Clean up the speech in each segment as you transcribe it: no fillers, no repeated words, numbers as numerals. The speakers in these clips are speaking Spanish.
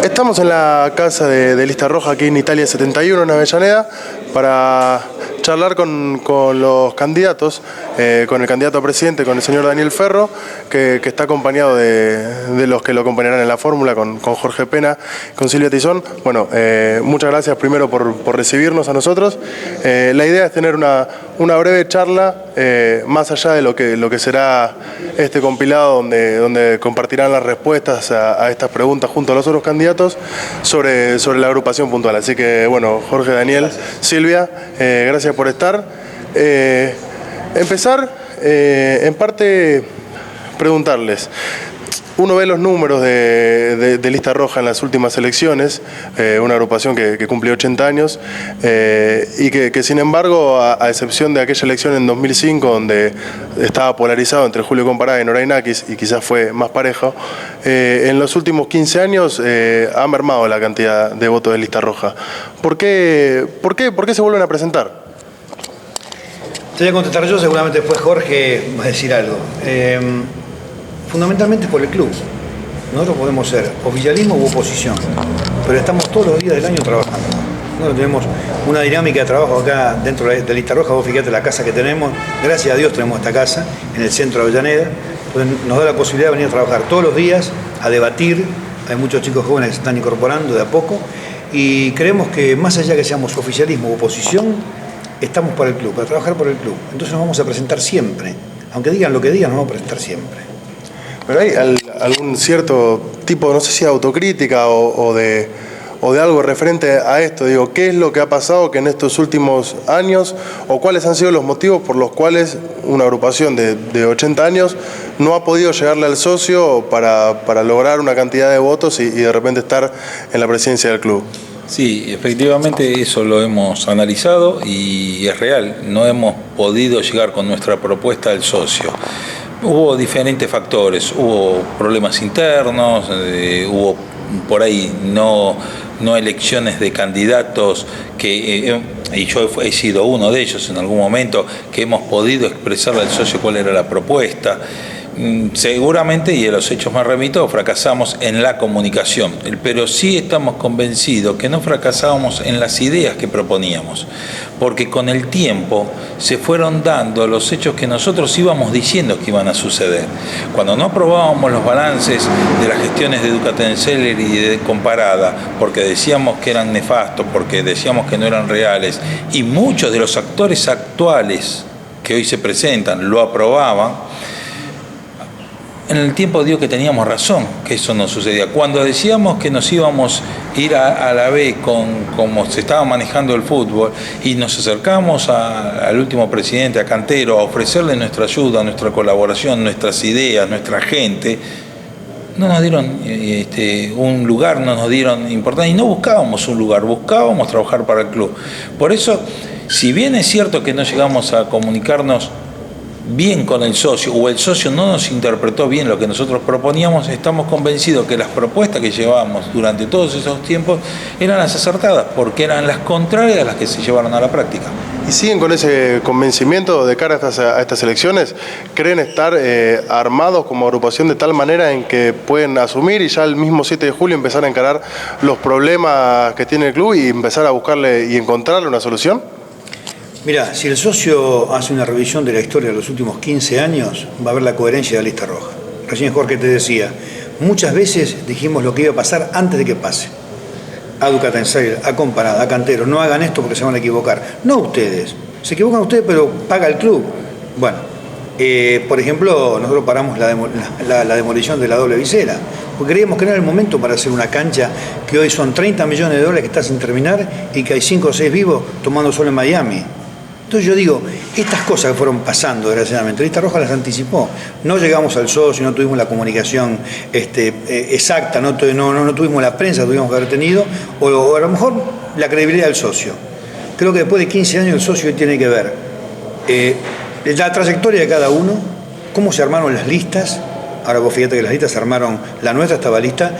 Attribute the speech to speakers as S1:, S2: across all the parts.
S1: Estamos en la casa de Lista Roja aquí en Italia 71, en Avellaneda, para charlar con los candidatos, con el candidato a presidente, con el señor Daniel Ferro, que está acompañado de los que lo acompañarán en la fórmula, con Jorge Pena, con Silvia Tizón. Bueno, muchas gracias primero por recibirnos a nosotros. La idea es tener una breve charla, más allá de lo que será este compilado, donde compartirán las respuestas a estas preguntas junto a los otros candidatos sobre la agrupación puntual. Así que, bueno, Jorge, Daniel, Silvia, gracias por estar. Empezar, en parte, preguntarles. Uno ve los números de Lista Roja en las últimas elecciones, una agrupación que cumplió 80 años y que sin embargo, a excepción de aquella elección en 2005 donde estaba polarizado entre Julio Comparada y Norainakis y quizás fue más parejo, en los últimos 15 años ha mermado la cantidad de votos de Lista Roja. ¿Por qué se vuelven a presentar?
S2: Te voy a contestar yo, seguramente después Jorge va a decir algo. Fundamentalmente por el club. Nosotros podemos ser oficialismo u oposición, pero estamos todos los días del año trabajando. Nosotros tenemos una dinámica de trabajo acá dentro de Lista Roja. Vos fíjate la casa que tenemos, gracias a Dios tenemos esta casa en el centro de Avellaneda. Entonces nos da la posibilidad de venir a trabajar todos los días, a debatir. Hay muchos chicos jóvenes que se están incorporando de a poco y creemos que más allá que seamos oficialismo u oposición, estamos para el club, para trabajar por el club. Entonces nos vamos a presentar siempre. Aunque digan lo que digan, nos vamos a presentar siempre.
S1: Pero hay algún cierto tipo, no sé si de autocrítica o de algo referente a esto. Digo, ¿qué es lo que ha pasado que en estos últimos años o cuáles han sido los motivos por los cuales una agrupación de 80 años no ha podido llegarle al socio para lograr una cantidad de votos y de repente estar en la presidencia del club?
S3: Sí, efectivamente eso lo hemos analizado y es real. No hemos podido llegar con nuestra propuesta al socio. Hubo diferentes factores, hubo problemas internos, hubo por ahí no elecciones de candidatos y yo he sido uno de ellos en algún momento, que hemos podido expresarle al socio cuál era la propuesta. Seguramente, y a los hechos más remito, fracasamos en la comunicación, pero sí estamos convencidos que no fracasábamos en las ideas que proponíamos, porque con el tiempo se fueron dando los hechos que nosotros íbamos diciendo que iban a suceder. Cuando no aprobábamos los balances de las gestiones de Ducatenseller y de Comparada, porque decíamos que eran nefastos, porque decíamos que no eran reales, y muchos de los actores actuales que hoy se presentan lo aprobaban, en el tiempo digo que teníamos razón, que eso no sucedía. Cuando decíamos que nos íbamos a ir a la B con como se estaba manejando el fútbol y nos acercamos al último presidente, a Cantero, a ofrecerle nuestra ayuda, nuestra colaboración, nuestras ideas, nuestra gente, no nos dieron un lugar, no nos dieron importancia y no buscábamos un lugar, buscábamos trabajar para el club. Por eso, si bien es cierto que no llegamos a comunicarnos bien con el socio, o el socio no nos interpretó bien lo que nosotros proponíamos, estamos convencidos que las propuestas que llevábamos durante todos esos tiempos eran las acertadas, porque eran las contrarias a las que se llevaron a la práctica.
S1: ¿Y siguen con ese convencimiento de cara a estas elecciones? ¿Creen estar armados como agrupación de tal manera en que pueden asumir y ya el mismo 7 de julio empezar a encarar los problemas que tiene el club y empezar a buscarle y encontrarle una solución?
S2: Mirá, si el socio hace una revisión de la historia de los últimos 15 años, va a ver la coherencia de la Lista Roja. Recién Jorge te decía, muchas veces dijimos lo que iba a pasar antes de que pase. A Ducatenseller, a Comparada, a Cantero, no hagan esto porque se van a equivocar. No ustedes, se equivocan ustedes pero paga el club. Bueno, por ejemplo, nosotros paramos la demolición de la doble visera, porque creíamos que no era el momento para hacer una cancha que hoy son 30 millones de dólares que está sin terminar y que hay 5 o 6 vivos tomando sol en Miami. Entonces yo digo, estas cosas que fueron pasando, desgraciadamente, Lista Roja las anticipó. No llegamos al socio, no tuvimos la comunicación exacta, no tuvimos la prensa que tuvimos que haber tenido, o a lo mejor la credibilidad del socio. Creo que después de 15 años el socio tiene que ver la trayectoria de cada uno, cómo se armaron las listas. Ahora vos fíjate que las listas se armaron, la nuestra estaba lista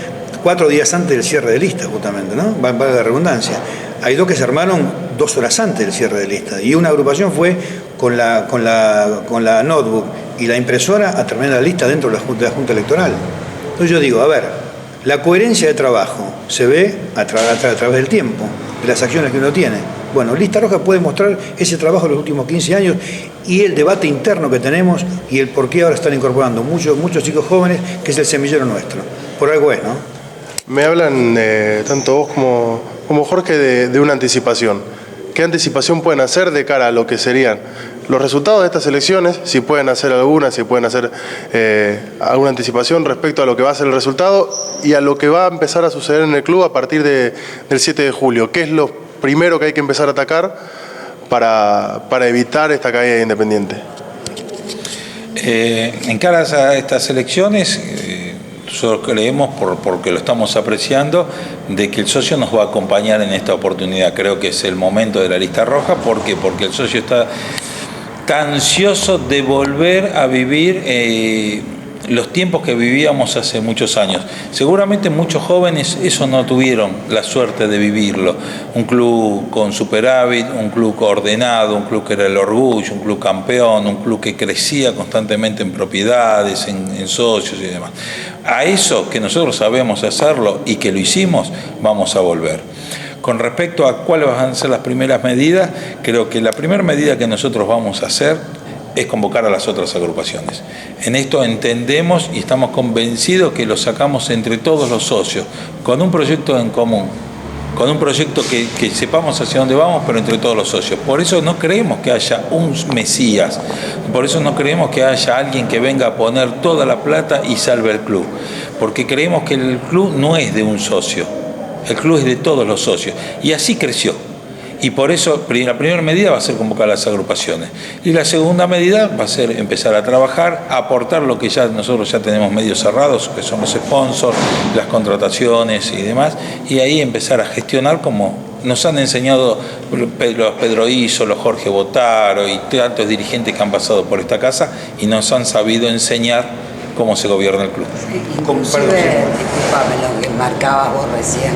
S2: 4 días antes del cierre de lista, justamente, ¿no? Para la redundancia. Hay 2 que se armaron 2 horas antes del cierre de lista. Y una agrupación fue con la notebook y la impresora a terminar la lista dentro de la Junta Electoral. Entonces yo digo, a ver, La coherencia de trabajo se ve a través del tiempo, de las acciones que uno tiene. Bueno, Lista Roja puede mostrar ese trabajo de los últimos 15 años y el debate interno que tenemos y el por qué ahora están incorporando muchos chicos jóvenes, que es el semillero nuestro. Por algo es, ¿no?
S1: Me hablan, tanto vos como Jorge, de una anticipación. ¿Qué anticipación pueden hacer de cara a lo que serían los resultados de estas elecciones? Si pueden hacer alguna, si pueden hacer alguna anticipación respecto a lo que va a ser el resultado y a lo que va a empezar a suceder en el club a partir del 7 de julio. ¿Qué es lo primero que hay que empezar a atacar para evitar esta caída de Independiente?
S3: En cara a estas elecciones, nosotros creemos, porque lo estamos apreciando, de que el socio nos va a acompañar en esta oportunidad. Creo que es el momento de la Lista Roja. ¿Por qué? Porque el socio está ansioso de volver a vivir los tiempos que vivíamos hace muchos años. Seguramente muchos jóvenes eso no tuvieron la suerte de vivirlo. Un club con superávit, un club ordenado, un club que era el orgullo, un club campeón, un club que crecía constantemente en propiedades, en socios y demás. A eso que nosotros sabemos hacerlo y que lo hicimos, vamos a volver. Con respecto a cuáles van a ser las primeras medidas, creo que la primera medida que nosotros vamos a hacer es convocar a las otras agrupaciones. En esto entendemos y estamos convencidos que lo sacamos entre todos los socios, con un proyecto en común, con un proyecto que sepamos hacia dónde vamos, pero entre todos los socios. Por eso no creemos que haya un Mesías, por eso no creemos que haya alguien que venga a poner toda la plata y salve el club, porque creemos que el club no es de un socio, el club es de todos los socios, y así creció. Y por eso la primera medida va a ser convocar a las agrupaciones. Y la segunda medida va a ser empezar a trabajar, a aportar lo que nosotros ya tenemos medios cerrados, que son los sponsors, las contrataciones y demás, y ahí empezar a gestionar como nos han enseñado los Pedro Iso, los Jorge Botaro y tantos dirigentes que han pasado por esta casa y nos han sabido enseñar cómo se gobierna el club.
S4: Sí, inclusive, disculpame lo que marcabas vos recién,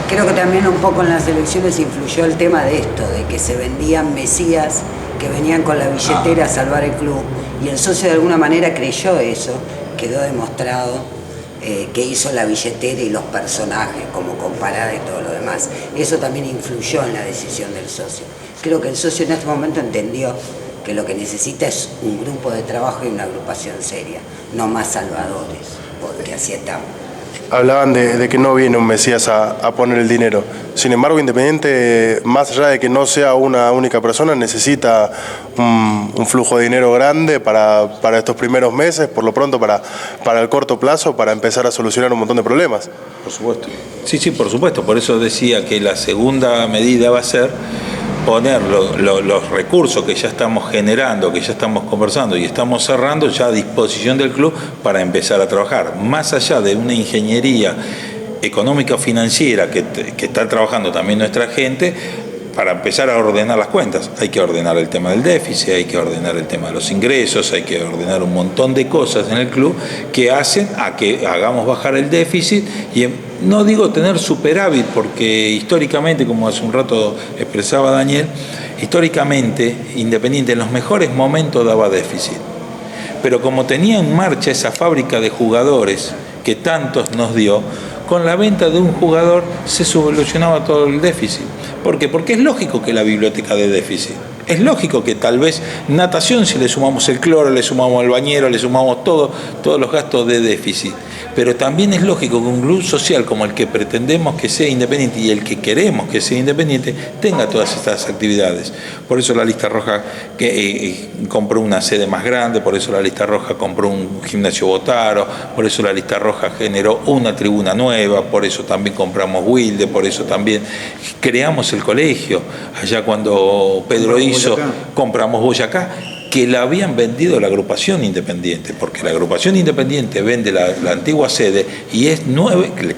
S4: creo que también un poco en las elecciones influyó el tema de esto, de que se vendían mesías que venían con la billetera a salvar el club, y el socio de alguna manera creyó eso, quedó demostrado que hizo la billetera y los personajes como comparada y todo lo demás. Eso también influyó en la decisión del socio. Creo que el socio en este momento entendió que lo que necesita es un grupo de trabajo y una agrupación seria, no más salvadores, porque así estamos.
S1: Hablaban de que no viene un Mesías a poner el dinero. Sin embargo, Independiente, más allá de que no sea una única persona, necesita un flujo de dinero grande para estos primeros meses, por lo pronto para el corto plazo, para empezar a solucionar un montón de problemas.
S3: Por supuesto. Sí, por supuesto. Por eso decía que la segunda medida va a ser poner los recursos que ya estamos generando, que ya estamos conversando y estamos cerrando ya a disposición del club para empezar a trabajar. Más allá de una ingeniería económica o financiera que está trabajando también nuestra gente, para empezar a ordenar las cuentas. Hay que ordenar el tema del déficit, hay que ordenar el tema de los ingresos, hay que ordenar un montón de cosas en el club que hacen a que hagamos bajar el déficit y no digo tener superávit, porque históricamente, como hace un rato expresaba Daniel, históricamente Independiente en los mejores momentos daba déficit. Pero como tenía en marcha esa fábrica de jugadores que tantos nos dio, con la venta de un jugador se solucionaba todo el déficit. ¿Por qué? Porque es lógico que la biblioteca de déficit. Es lógico que tal vez natación, si le sumamos el cloro, le sumamos el bañero, le sumamos todos los gastos de déficit. Pero también es lógico que un club social como el que pretendemos que sea independiente y el que queremos que sea independiente tenga todas estas actividades. Por eso la Lista Roja compró una sede más grande, por eso la Lista Roja compró un gimnasio Botaro, por eso la Lista Roja generó una tribuna nueva, por eso también compramos Wilde, por eso también creamos el colegio. Allá cuando Pedro hizo, compramos Boyacá, que la habían vendido la agrupación Independiente, porque la agrupación Independiente vende la antigua sede y es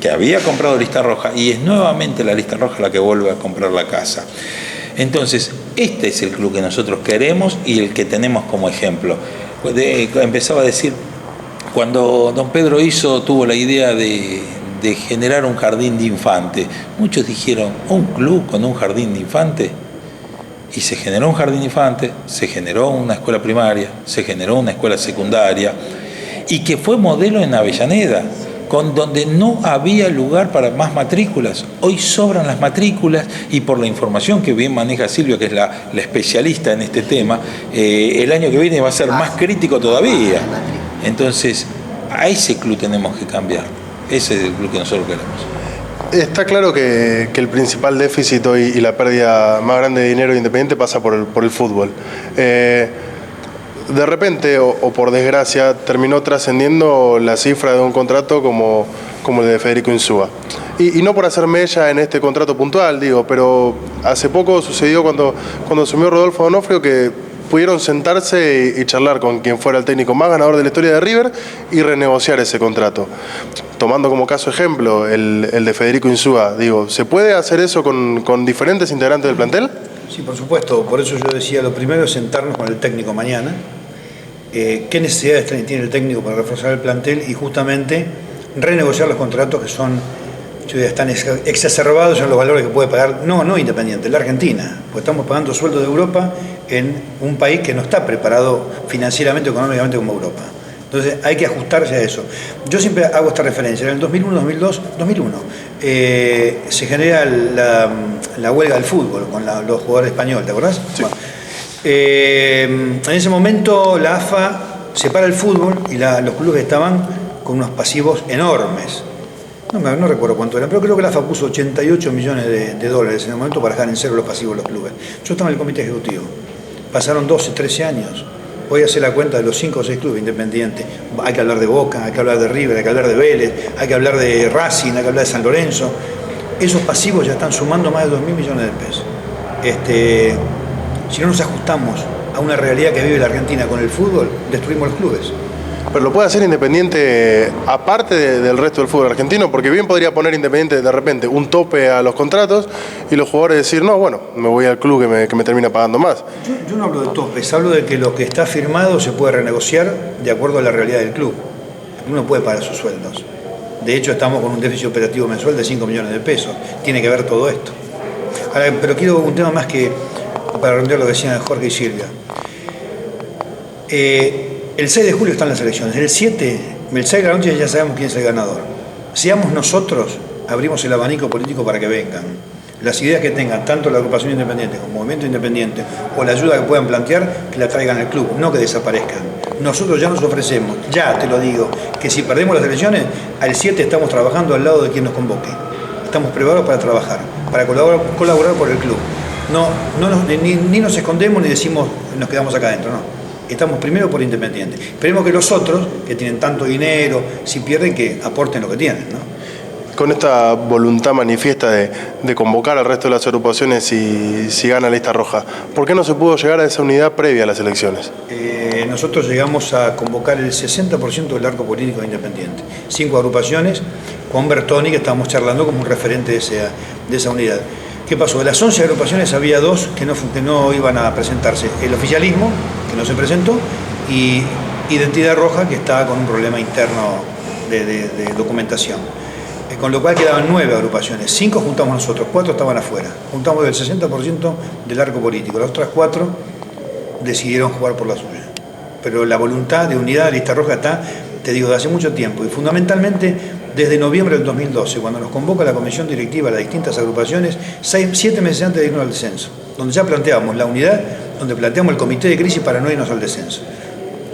S3: que había comprado Lista Roja y es nuevamente la Lista Roja la que vuelve a comprar la casa. Entonces, este es el club que nosotros queremos y el que tenemos como ejemplo. Empezaba a decir, cuando don Pedro tuvo la idea de generar un jardín de infante, muchos dijeron, ¿un club con un jardín de infante? Y se generó un jardín de infantes, se generó una escuela primaria, se generó una escuela secundaria y que fue modelo en Avellaneda, donde no había lugar para más matrículas. Hoy sobran las matrículas y por la información que bien maneja Silvia, que es la especialista en este tema, el año que viene va a ser más crítico todavía. Entonces, a ese club tenemos que cambiar. Ese es el club que nosotros queremos.
S1: Está claro que el principal déficit hoy y la pérdida más grande de dinero de Independiente pasa por el fútbol. De repente, o por desgracia, terminó trascendiendo la cifra de un contrato como el de Federico Insúa. Y no por hacer mella en este contrato puntual, digo, pero hace poco sucedió cuando asumió Rodolfo D'Onofrio que pudieron sentarse y charlar con quien fuera el técnico más ganador de la historia de River y renegociar ese contrato. Tomando como caso ejemplo el de Federico Insúa, digo, ¿se puede hacer eso con diferentes integrantes del plantel?
S2: Sí, por supuesto. Por eso yo decía, lo primero es sentarnos con el técnico mañana. ¿Qué necesidades tiene el técnico para reforzar el plantel? Y justamente renegociar los contratos que son, yo diría, están exacerbados en los valores que puede pagar, no Independiente, la Argentina. Porque estamos pagando sueldos de Europa en un país que no está preparado financieramente o económicamente como Europa. Entonces hay que ajustarse a eso. Yo siempre hago esta referencia. En el 2001, se genera la huelga del fútbol con los jugadores españoles, ¿te acordás? Sí. Bueno, en ese momento la AFA separa el fútbol y los clubes estaban con unos pasivos enormes. No recuerdo cuánto eran, pero creo que la AFA puso 88 millones de dólares en el momento para dejar en cero los pasivos de los clubes. Yo estaba en el comité ejecutivo. Pasaron 12, 13 años. Voy a hacer la cuenta de los 5 o 6 clubes independientes. Hay que hablar de Boca, hay que hablar de River, hay que hablar de Vélez, hay que hablar de Racing, hay que hablar de San Lorenzo. Esos pasivos ya están sumando más de 2.000 millones de pesos. Si no nos ajustamos a una realidad que vive la Argentina con el fútbol, destruimos los clubes.
S1: Pero lo puede hacer Independiente aparte del resto del fútbol argentino, porque bien podría poner Independiente de repente un tope a los contratos y los jugadores decir, no, bueno, me voy al club que me termina pagando más.
S2: Yo no hablo de topes, hablo de que lo que está firmado se puede renegociar de acuerdo a la realidad del club. El club no puede pagar sus sueldos. De hecho, estamos con un déficit operativo mensual de 5 millones de pesos. Tiene que ver todo esto. Ahora, pero quiero un tema más que, para redondear lo que decían Jorge y Silvia. El 6 de julio están las elecciones. El 6 de la noche ya sabemos quién es el ganador. Seamos nosotros, abrimos el abanico político para que vengan. Las ideas que tengan, tanto la agrupación independiente como el movimiento independiente, o la ayuda que puedan plantear, que la traigan al club, no que desaparezcan. Nosotros ya nos ofrecemos, ya te lo digo, que si perdemos las elecciones, al 7 estamos trabajando al lado de quien nos convoque. Estamos preparados para trabajar, para colaborar por el club. Ni nos escondemos ni decimos nos quedamos acá adentro, no. Estamos primero por Independiente. Esperemos que los otros, que tienen tanto dinero, si pierden, que aporten lo que tienen, ¿no?
S1: Con esta voluntad manifiesta de convocar al resto de las agrupaciones si gana lista roja, ¿por qué no se pudo llegar a esa unidad previa a las elecciones?
S2: Nosotros llegamos a convocar el 60% del arco político de Independiente. 5 agrupaciones, con Bertoni, que estábamos charlando como un referente de esa unidad. ¿Qué pasó? De las 11 agrupaciones había 2 que no iban a presentarse. El oficialismo, que no se presentó, y Identidad Roja, que estaba con un problema interno de documentación. Con lo cual quedaban 9 agrupaciones. 5 juntamos nosotros, 4 estaban afuera. Juntamos el 60% del arco político. Las otras 4 decidieron jugar por la suya. Pero la voluntad de unidad de Lista Roja está, te digo, de hace mucho tiempo. Y fundamentalmente desde noviembre del 2012, cuando nos convoca la comisión directiva a las distintas agrupaciones, 7 meses antes de irnos al descenso, donde ya planteábamos la unidad, donde planteamos el comité de crisis para no irnos al descenso.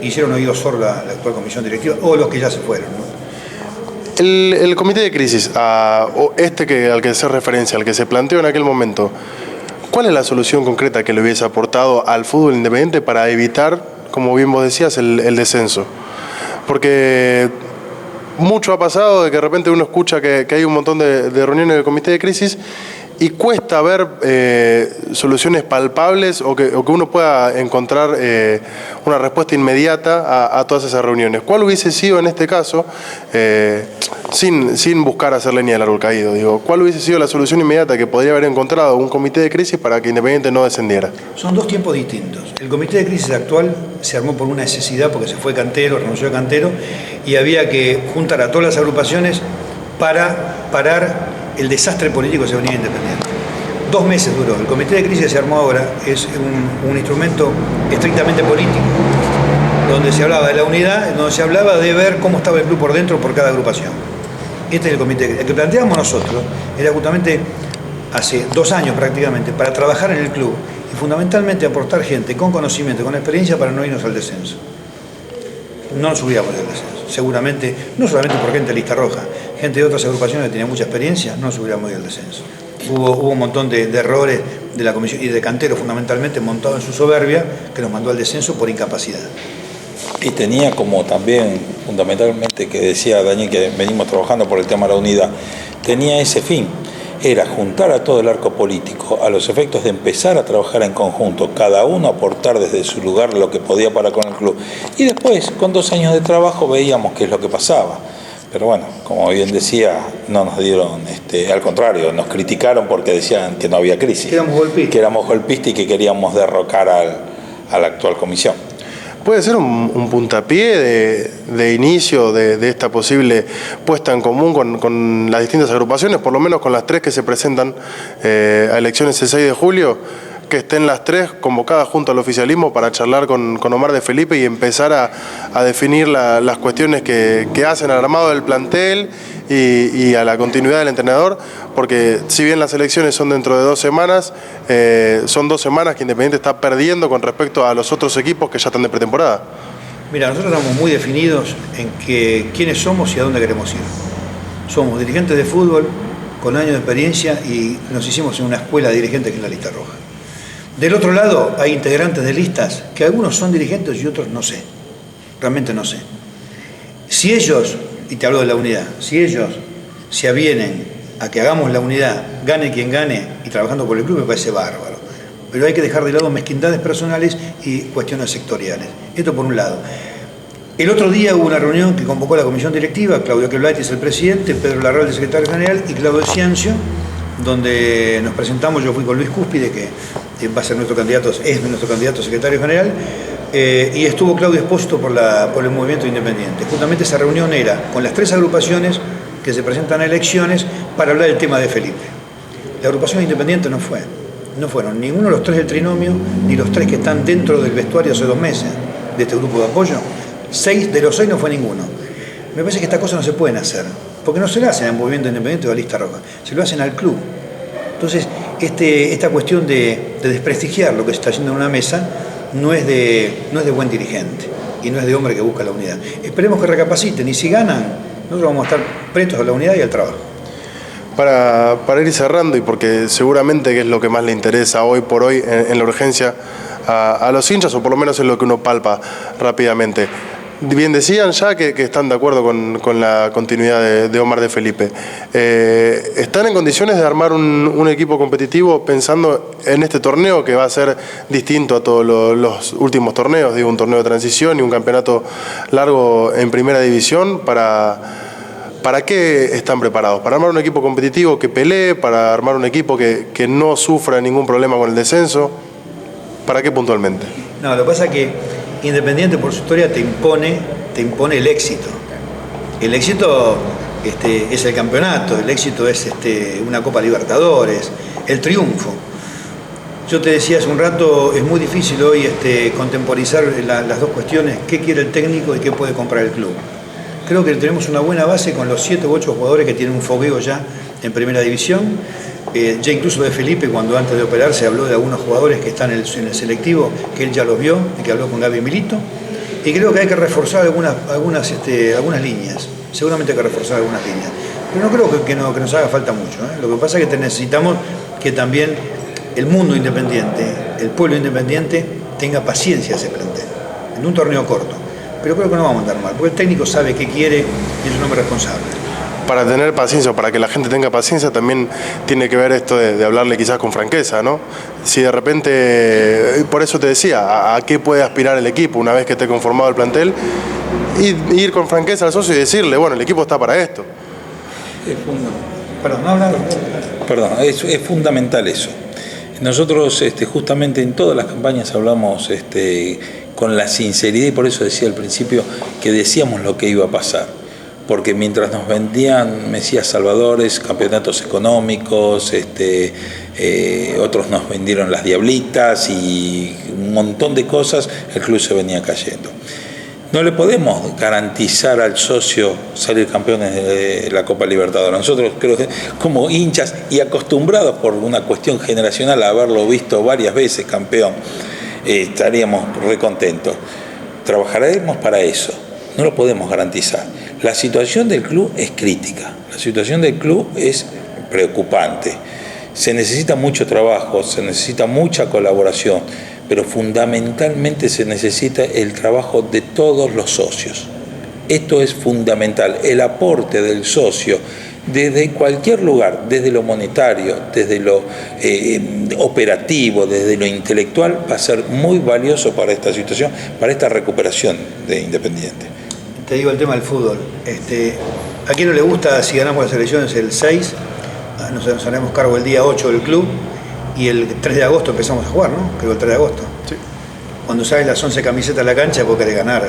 S2: Hicieron oídos sordos la actual comisión directiva, o los que ya se fueron, ¿no?
S1: El comité de crisis, al que hace referencia, al que se planteó en aquel momento, ¿cuál es la solución concreta que le hubiese aportado al fútbol independiente para evitar, como bien vos decías, el descenso? Porque mucho ha pasado de que de repente uno escucha que hay un montón de reuniones del comité de crisis y cuesta ver soluciones palpables o que uno pueda encontrar una respuesta inmediata a todas esas reuniones. ¿Cuál hubiese sido en este caso, sin buscar hacer leña del árbol caído, digo, cuál hubiese sido la solución inmediata que podría haber encontrado un comité de crisis para que Independiente no descendiera?
S2: Son 2 tiempos distintos. El comité de crisis actual se armó por una necesidad porque se fue Cantero, renunció a Cantero y había que juntar a todas las agrupaciones para parar el desastre político que se venía Independiente. 2 meses duró. El comité de crisis que se armó ahora es un instrumento estrictamente político, donde se hablaba de la unidad, donde se hablaba de ver cómo estaba el club por dentro por cada agrupación. Este es el comité. El que planteamos nosotros era justamente hace 2 años prácticamente para trabajar en el club y fundamentalmente aportar gente con conocimiento, con experiencia para no irnos al descenso. No nos subíamos del descenso. Seguramente, no solamente por gente de lista roja, gente de otras agrupaciones que tenían mucha experiencia, no nos hubiéramos ido al descenso. Hubo un montón de errores de la comisión y de Cantero fundamentalmente montado en su soberbia que nos mandó al descenso por incapacidad.
S3: Y tenía como también, fundamentalmente, que decía Daniel, que venimos trabajando por el tema de la unidad, tenía ese fin, era juntar a todo el arco político a los efectos de empezar a trabajar en conjunto, cada uno aportar desde su lugar lo que podía para con el club. Y después, con 2 años de trabajo, veíamos qué es lo que pasaba. Pero bueno, como bien decía, no nos dieron, al contrario, nos criticaron porque decían que no había crisis. Que éramos golpistas y que queríamos derrocar a la actual comisión.
S1: ¿Puede ser un puntapié de inicio de esta posible puesta en común con las distintas agrupaciones, por lo menos con las 3 que se presentan a elecciones el 6 de julio? Que estén las 3 convocadas junto al oficialismo para charlar con Omar de Felipe y empezar a definir las cuestiones que hacen al armado del plantel y a la continuidad del entrenador, porque si bien las elecciones son dentro de 2 semanas, son 2 semanas que Independiente está perdiendo con respecto a los otros equipos que ya están de pretemporada.
S2: Mira, nosotros estamos muy definidos en quiénes somos y a dónde queremos ir. Somos dirigentes de fútbol con años de experiencia y nos hicimos en una escuela de dirigentes que es la lista roja. Del otro lado hay integrantes de listas que algunos son dirigentes y otros no sé, realmente no sé. Si ellos, y te hablo de la unidad, si ellos se avienen a que hagamos la unidad, gane quien gane y trabajando por el club, me parece bárbaro. Pero hay que dejar de lado mezquindades personales y cuestiones sectoriales. Esto por un lado. El otro día hubo una reunión que convocó la comisión directiva, Claudio Queblaitis el presidente, Pedro Larral el secretario general y Claudio Ciancio, donde nos presentamos. Yo fui con Luis Cúspide, que va a ser nuestro candidato, es nuestro candidato a secretario general, y estuvo Claudio Espósito por el movimiento independiente. Justamente esa reunión era con las 3 agrupaciones que se presentan a elecciones para hablar del tema de Felipe. La agrupación independiente no fueron ninguno de los 3 del trinomio, ni los 3 que están dentro del vestuario hace 2 meses de este grupo de apoyo. 6 de los 6 no fue ninguno. Me parece que estas cosas no se pueden hacer, porque no se lo hacen al movimiento independiente o a lista roja, se lo hacen al club. Entonces, esta cuestión de desprestigiar lo que se está haciendo en una mesa no es de buen dirigente y no es de hombre que busca la unidad. Esperemos que recapaciten y si ganan, nosotros vamos a estar prestos a la unidad y al trabajo.
S1: Para ir cerrando, y porque seguramente que es lo que más le interesa hoy por hoy en la urgencia a los hinchas, o por lo menos es lo que uno palpa rápidamente. Bien decían ya que están de acuerdo con la continuidad de Omar de Felipe. ¿Están en condiciones de armar un equipo competitivo pensando en este torneo que va a ser distinto a todos los últimos torneos? Digo, un torneo de transición y un campeonato largo en primera división. ¿Para qué están preparados? ¿Para armar un equipo competitivo que pelee? ¿Para armar un equipo que no sufra ningún problema con el descenso? ¿Para qué puntualmente?
S2: No, lo que pasa es que Independiente por su historia te impone el éxito. El éxito es el campeonato, el éxito es una Copa Libertadores, el triunfo. Yo te decía hace un rato, es muy difícil hoy contemporizar las 2 cuestiones, qué quiere el técnico y qué puede comprar el club. Creo que tenemos una buena base con los 7 u 8 jugadores que tienen un fogueo ya en primera división. Ya incluso de Felipe, cuando antes de operarse habló de algunos jugadores que están en el selectivo, que él ya los vio y que habló con Gaby Milito. Y creo que hay que reforzar algunas líneas. Seguramente hay que reforzar algunas líneas. Pero no creo que nos haga falta mucho. Lo que pasa es que necesitamos que también el mundo independiente, el pueblo independiente, tenga paciencia a ese plantel. En un torneo corto. Pero creo que no vamos a andar mal, porque el técnico sabe qué quiere y es un hombre responsable.
S1: Para tener paciencia, o para que la gente tenga paciencia, también tiene que ver esto de hablarle quizás con franqueza, ¿no? Si de repente, por eso te decía, ¿a qué puede aspirar el equipo una vez que esté conformado el plantel? Y ir con franqueza al socio y decirle, bueno, el equipo está para esto.
S3: Es fundamental eso. Nosotros justamente en todas las campañas hablamos con la sinceridad, y por eso decía al principio que decíamos lo que iba a pasar. Porque mientras nos vendían Mesías Salvadores, campeonatos económicos, otros nos vendieron las Diablitas y un montón de cosas, el club se venía cayendo. No le podemos garantizar al socio salir campeones de la Copa Libertadores. Nosotros creo que como hinchas y acostumbrados por una cuestión generacional a haberlo visto varias veces campeón, estaríamos recontentos. Trabajaremos para eso. No lo podemos garantizar. La situación del club es crítica. La situación del club es preocupante. Se necesita mucho trabajo, se necesita mucha colaboración, pero fundamentalmente se necesita el trabajo de todos los socios. Esto es fundamental, el aporte del socio desde cualquier lugar, desde lo monetario, desde lo operativo, desde lo intelectual, va a ser muy valioso para esta situación, para esta recuperación de Independiente.
S2: Te digo el tema del fútbol. ¿A quién no le gusta si ganamos las elecciones el 6? Nos haremos cargo el día 8 del club y el 3 de agosto empezamos a jugar, ¿no? Creo el 3 de agosto. Sí. Cuando salen las 11 camisetas a la cancha, vos querés ganar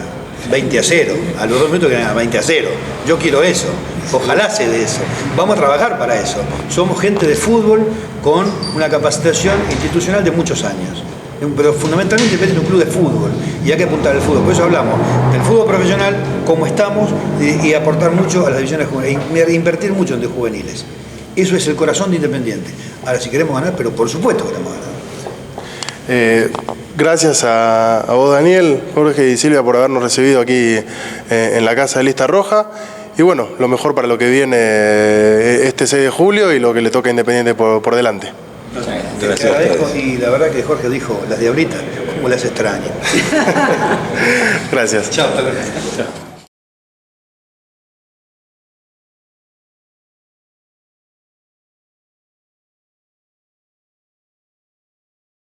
S2: 20-0. A los 2 minutos querés ganar 20-0. Yo quiero eso. Ojalá se dé eso. Vamos a trabajar para eso. Somos gente de fútbol con una capacitación institucional de muchos años. Pero fundamentalmente es un club de fútbol y hay que apuntar al fútbol. Por eso hablamos del fútbol profesional, cómo estamos, y aportar mucho a las divisiones juveniles, invertir mucho en de juveniles. Eso es el corazón de Independiente. Ahora, si queremos ganar, pero por supuesto queremos ganar.
S1: Gracias a vos, Daniel, Jorge y Silvia, por habernos recibido aquí en la Casa de Lista Roja. Y bueno, lo mejor para lo que viene este 6 de julio y lo que le toca a Independiente por delante.
S2: Te agradezco, y la verdad que Jorge dijo, las diablitas, como las extraño.
S1: Gracias.
S2: Chao, hasta luego.